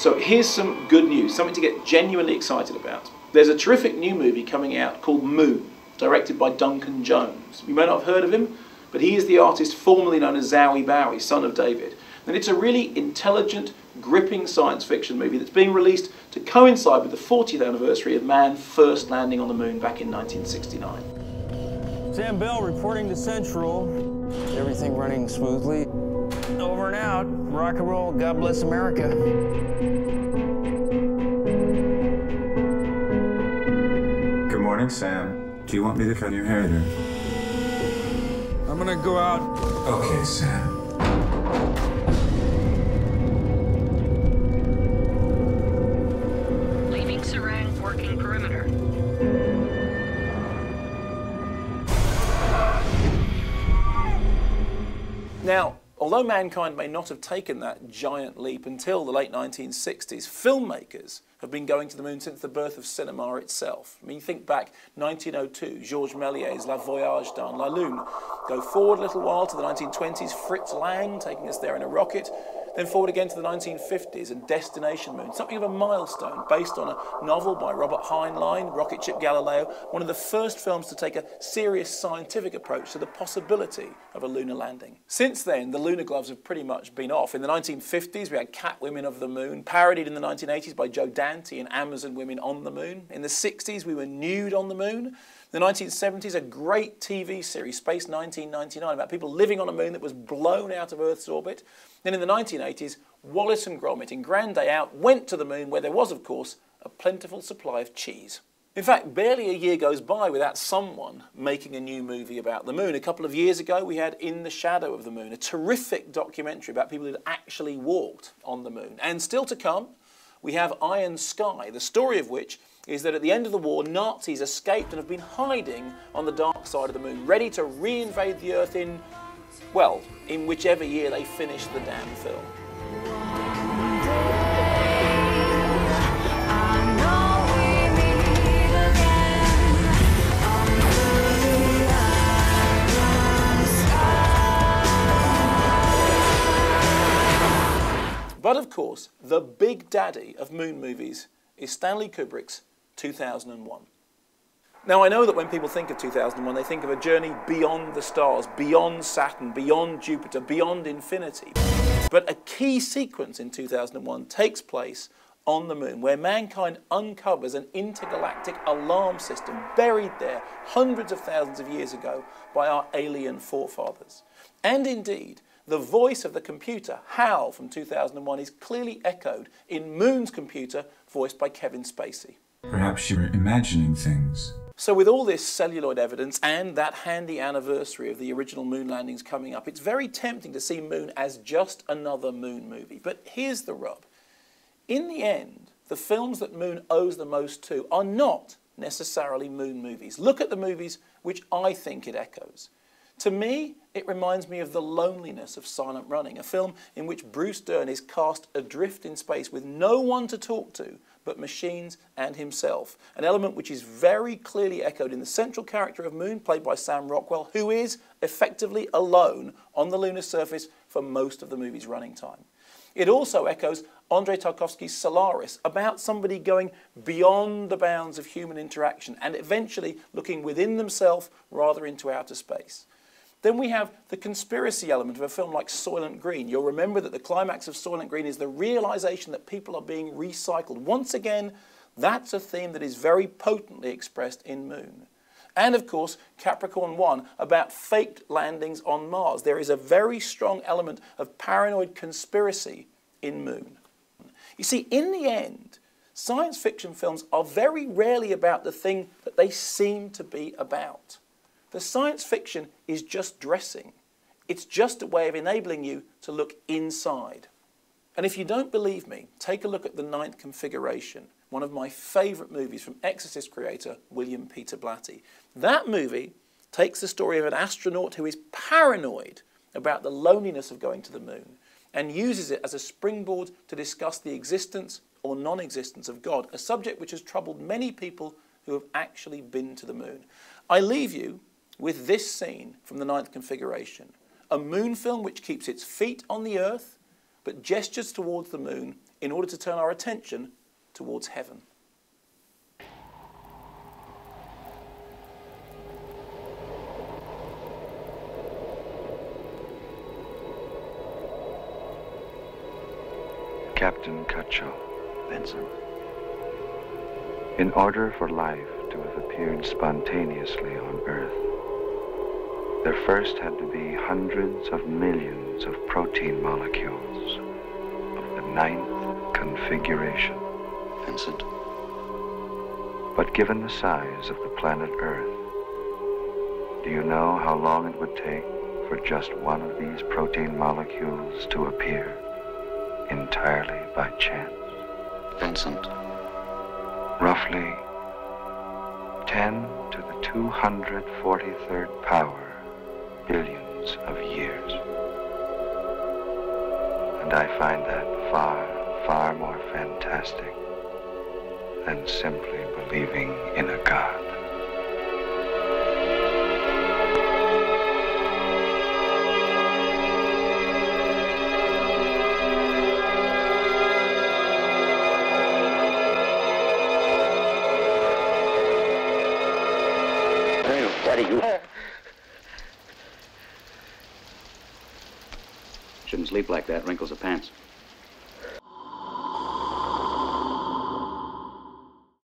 So here's some good news, something to get genuinely excited about. There's a terrific new movie coming out called Moon, directed by Duncan Jones. You may not have heard of him, but he is the artist formerly known as Zowie Bowie, son of David. And it's a really intelligent, gripping science fiction movie that's being released to coincide with the 40th anniversary of man first landing on the moon back in 1969. Sam Bell reporting to Central. Everything running smoothly. Over and out. Rock and roll. God bless America. Good morning, Sam. Do you want me to cut your hair there? I'm gonna go out. Okay, Sam. Leaving Serang, working perimeter. Now, although mankind may not have taken that giant leap until the late 1960s, filmmakers have been going to the moon since the birth of cinema itself. I mean, think back 1902, Georges Méliès's La Voyage dans la Lune. Go forward a little while to the 1920s, Fritz Lang taking us there in a rocket. Then forward again to the 1950s and Destination Moon, something of a milestone based on a novel by Robert Heinlein, Rocket Ship Galileo, one of the first films to take a serious scientific approach to the possibility of a lunar landing. Since then, the lunar gloves have pretty much been off. In the 1950s, we had Catwomen of the Moon, parodied in the 1980s by Joe Dante and Amazon Women on the Moon. In the 60s, we were nude on the moon. In the 1970s, a great TV series, Space 1999, about people living on a moon that was blown out of Earth's orbit. Then in the 1980s, Wallace and Gromit in Grand Day Out went to the moon where there was, of course, a plentiful supply of cheese. In fact, barely a year goes by without someone making a new movie about the moon. A couple of years ago, we had In the Shadow of the Moon, a terrific documentary about people who'd actually walked on the moon. And still to come, we have Iron Sky, the story of which is that at the end of the war, Nazis escaped and have been hiding on the dark side of the moon, ready to reinvade the Earth in, well, in whichever year they finish the damn film. But of course, the big daddy of moon movies is Stanley Kubrick's 2001. Now, I know that when people think of 2001, they think of a journey beyond the stars, beyond Saturn, beyond Jupiter, beyond infinity. But a key sequence in 2001 takes place on the moon, where mankind uncovers an intergalactic alarm system buried there hundreds of thousands of years ago by our alien forefathers. And indeed, the voice of the computer, HAL from 2001, is clearly echoed in Moon's computer, voiced by Kevin Spacey. Perhaps you were imagining things. So with all this celluloid evidence and that handy anniversary of the original moon landings coming up, it's very tempting to see Moon as just another moon movie. But here's the rub. In the end, the films that Moon owes the most to are not necessarily moon movies. Look at the movies which I think it echoes. To me, it reminds me of The Loneliness of Silent Running, a film in which Bruce Dern is cast adrift in space with no one to talk to but machines and himself, an element which is very clearly echoed in the central character of Moon, played by Sam Rockwell, who is effectively alone on the lunar surface for most of the movie's running time. It also echoes Andrei Tarkovsky's Solaris, about somebody going beyond the bounds of human interaction and eventually looking within themselves rather into outer space. Then we have the conspiracy element of a film like Soylent Green. You'll remember that the climax of Soylent Green is the realization that people are being recycled. Once again, that's a theme that is very potently expressed in Moon. And of course, Capricorn 1, about faked landings on Mars. There is a very strong element of paranoid conspiracy in Moon. You see, in the end, science fiction films are very rarely about the thing that they seem to be about. The science fiction is just dressing. It's just a way of enabling you to look inside. And if you don't believe me, take a look at The Ninth Configuration, one of my favourite movies from Exorcist creator William Peter Blatty. That movie takes the story of an astronaut who is paranoid about the loneliness of going to the moon and uses it as a springboard to discuss the existence or non-existence of God, a subject which has troubled many people who have actually been to the moon. I leave you with this scene from The Ninth Configuration, a moon film which keeps its feet on the earth but gestures towards the moon in order to turn our attention towards heaven. Captain Cutcho, Vincent. In order for life to have appeared spontaneously on Earth, there first had to be hundreds of millions of protein molecules of the 9th configuration. Vincent. But given the size of the planet Earth, do you know how long it would take for just one of these protein molecules to appear entirely by chance? Vincent. Roughly 10 to the 243rd power billions of years. And I find that far, far more fantastic than simply believing in a God. Shouldn't sleep like that, wrinkles the pants.